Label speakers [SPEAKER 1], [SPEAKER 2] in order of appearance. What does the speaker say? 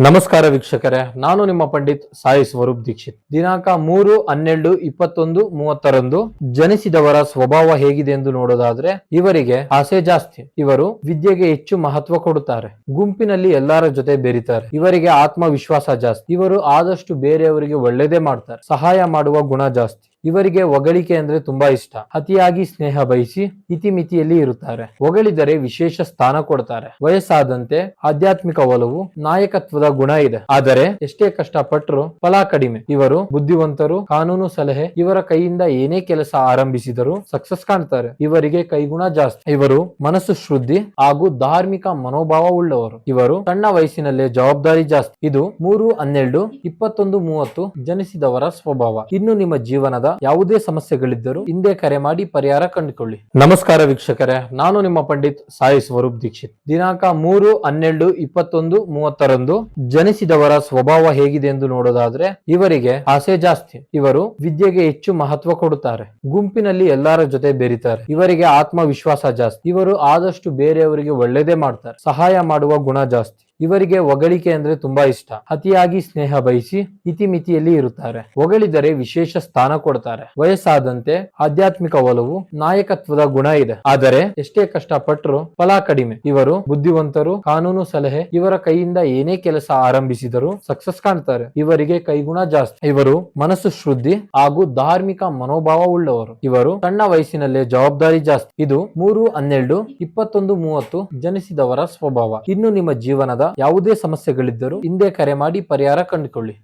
[SPEAKER 1] ನಮಸ್ಕಾರ ವೀಕ್ಷಕರೇ, ನಾನು ನಿಮ್ಮ ಪಂಡಿತ್ ಸಾಯಿ ಸ್ವರೂಪ್ ದೀಕ್ಷಿತ್. ದಿನಾಂಕ 3-12-21-30ರಂದು ಜನಿಸಿದವರ ಸ್ವಭಾವ ಹೇಗಿದೆ ಎಂದು ನೋಡೋದಾದ್ರೆ, ಇವರಿಗೆ ಆಸೆ ಜಾಸ್ತಿ. ಇವರು ವಿದ್ಯೆಗೆ ಹೆಚ್ಚು ಮಹತ್ವ ಕೊಡುತ್ತಾರೆ. ಗುಂಪಿನಲ್ಲಿ ಎಲ್ಲರ ಜೊತೆ ಬೆರೀತಾರೆ. ಇವರಿಗೆ ಆತ್ಮವಿಶ್ವಾಸ ಜಾಸ್ತಿ. ಇವರು ಆದಷ್ಟು ಬೇರೆಯವರಿಗೆ ಒಳ್ಳೆಯದೇ ಮಾಡ್ತಾರೆ. ಸಹಾಯ ಮಾಡುವ ಗುಣ ಜಾಸ್ತಿ. ಇವರಿಗೆ ಹೊಗಳಿಕೆ ಅಂದ್ರೆ ತುಂಬಾ ಇಷ್ಟ. ಅತಿಯಾಗಿ ಸ್ನೇಹ ಬಯಸಿ ಇತಿಮಿತಿಯಲ್ಲಿ ಇರುತ್ತಾರೆ. ಹೊಗಳಿದರೆ ವಿಶೇಷ ಸ್ಥಾನ ಕೊಡ್ತಾರೆ. ವಯಸ್ಸಾದಂತೆ ಆಧ್ಯಾತ್ಮಿಕ ಒಲವು, ನಾಯಕತ್ವದ ಗುಣ ಇದೆ. ಆದರೆ ಎಷ್ಟೇ ಕಷ್ಟಪಟ್ಟರು ಫಲ ಕಡಿಮೆ. ಇವರು ಬುದ್ಧಿವಂತರು, ಕಾನೂನು ಸಲಹೆ. ಇವರ ಕೈಯಿಂದ ಏನೇ ಕೆಲಸ ಆರಂಭಿಸಿದರೂ ಸಕ್ಸಸ್ ಕಾಣ್ತಾರೆ. ಇವರಿಗೆ ಕೈಗುಣ ಜಾಸ್ತಿ. ಇವರು ಮನಸ್ಸು ಶುದ್ಧಿ ಹಾಗೂ ಧಾರ್ಮಿಕ ಮನೋಭಾವ ಉಳ್ಳವರು. ಇವರು ಸಣ್ಣ ವಯಸ್ಸಿನಲ್ಲೇ ಜವಾಬ್ದಾರಿ ಜಾಸ್ತಿ. ಇದು 3-12-21-30 ಜನಿಸಿದವರ ಸ್ವಭಾವ. ಇನ್ನು ನಿಮ್ಮ ಜೀವನದ ಯಾವುದೇ ಸಮಸ್ಯೆಗಳಿದ್ದರೂ ಹಿಂದೆ ಕರೆ ಮಾಡಿ ಪರಿಹಾರ ಕಂಡುಕೊಳ್ಳಿ. ನಮಸ್ಕಾರ ವೀಕ್ಷಕರೇ, ನಾನು ನಿಮ್ಮ ಪಂಡಿತ್ ಸಾಯಿ ಸ್ವರೂಪ್ ದೀಕ್ಷಿತ್. ದಿನಾಂಕ 3-12-21-30ರಂದು ಜನಿಸಿದವರ ಸ್ವಭಾವ ಹೇಗಿದೆ ಎಂದು ನೋಡೋದಾದ್ರೆ, ಇವರಿಗೆ ಆಸೆ ಜಾಸ್ತಿ. ಇವರು ವಿದ್ಯೆಗೆ ಹೆಚ್ಚು ಮಹತ್ವ ಕೊಡುತ್ತಾರೆ. ಗುಂಪಿನಲ್ಲಿ ಎಲ್ಲರ ಜೊತೆ ಬೆರೀತಾರೆ. ಇವರಿಗೆ ಆತ್ಮವಿಶ್ವಾಸ ಜಾಸ್ತಿ. ಇವರು ಆದಷ್ಟು ಬೇರೆಯವರಿಗೆ ಒಳ್ಳೆಯದೇ ಮಾಡ್ತಾರೆ. ಸಹಾಯ ಮಾಡುವ ಗುಣ ಜಾಸ್ತಿ. ಇವರಿಗೆ ಹೊಗಳಿಕೆ ಅಂದ್ರೆ ತುಂಬಾ ಇಷ್ಟ. ಅತಿಯಾಗಿ ಸ್ನೇಹ ಬಯಸಿ ಇತಿಮಿತಿಯಲ್ಲಿ ಇರುತ್ತಾರೆ. ಹೊಗಳಿದರೆ ವಿಶೇಷ ಸ್ಥಾನ ಕೊಡ್ತಾರೆ. ವಯಸ್ಸಾದಂತೆ ಆಧ್ಯಾತ್ಮಿಕ ಒಲವು, ನಾಯಕತ್ವದ ಗುಣ ಇದೆ. ಆದರೆ ಎಷ್ಟೇ ಕಷ್ಟಪಟ್ಟರು ಫಲ ಕಡಿಮೆ. ಇವರು ಬುದ್ಧಿವಂತರು, ಕಾನೂನು ಸಲಹೆ. ಇವರ ಕೈಯಿಂದ ಏನೇ ಕೆಲಸ ಆರಂಭಿಸಿದರೂ ಸಕ್ಸಸ್ ಕಾಣ್ತಾರೆ. ಇವರಿಗೆ ಕೈಗುಣ ಜಾಸ್ತಿ. ಇವರು ಮನಸ್ಸು ಶುದ್ಧಿ ಹಾಗೂ ಧಾರ್ಮಿಕ ಮನೋಭಾವ ಉಳ್ಳವರು. ಇವರು ಸಣ್ಣ ವಯಸ್ಸಿನಲ್ಲೇ ಜವಾಬ್ದಾರಿ ಜಾಸ್ತಿ. ಇದು 3-12-21-30 ಜನಿಸಿದವರ ಸ್ವಭಾವ. ಇನ್ನು ನಿಮ್ಮ ಜೀವನದ ಯಾವುದೇ ಸಮಸ್ಯೆಗಳಿದ್ದರೂ ಹಿಂದೆ ಕರೆ ಮಾಡಿ ಪರಿಹಾರ ಕಂಡುಕೊಳ್ಳಿ.